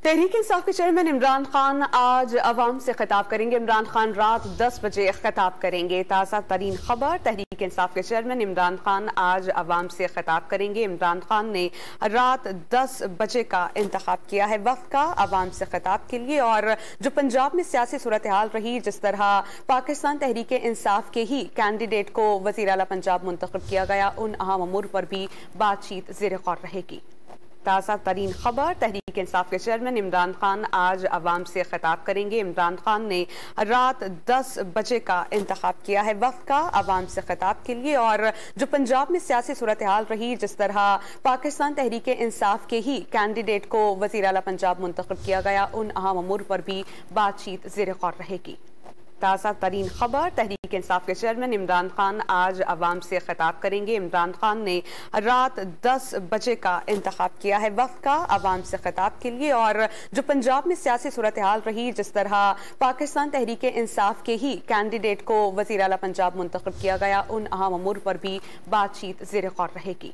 तहरीक इंसाफ के चेयरमैन इमरान खान आज अवाम से खिताब करेंगे। इमरान खान रात 10 बजे खिताब करेंगे। ताज़ा तरीन खबर, तहरीक इंसाफ के चेयरमैन इमरान खान आज अवाम से खिताब करेंगे। इमरान खान ने रात 10 बजे का इंतखाब किया है वक्त का अवाम से खिताब के लिए। और जो पंजाब में सियासी सूरत हाल रही, जिस तरह पाकिस्तान तहरीक इंसाफ के ही कैंडिडेट को वज़ीर आला पंजाब मुंतखब किया गया, उन अहम अमूर पर भी बातचीत ज़ेर गौर रहेगी। ताज़ा तरीन खबर, तहरीक इंसाफ के चेयरमैन इमरान खान आज अवाम से खिताब करेंगे। इमरान खान ने रात 10 बजे का इंतखाब किया है वक्त का अवाम से खिताब के लिए। और जो पंजाब में सियासी सूरत हाल रही, जिस तरह पाकिस्तान तहरीक इंसाफ के ही कैंडिडेट को वज़ीर आला पंजाब मुंतखब किया गया, उन अहम अमूर पर भी बातचीत ज़ेर गौर रहेगी। ताज़ा तरीन खबर, तहरीक इंसाफ के चेयरमैन इमरान खान आज अवाम से खिताब करेंगे। इमरान खान ने रात 10 बजे का इंतखाब किया है वक्त का अवाम से खिताब के लिए। और जो पंजाब में सियासी सूरत हाल रही, जिस तरह पाकिस्तान तहरीक इंसाफ के ही कैंडिडेट को वज़ीर आला पंजाब मुंतखब किया गया, उन अहम अमूर पर भी बातचीत ज़ेर गौर रहेगी।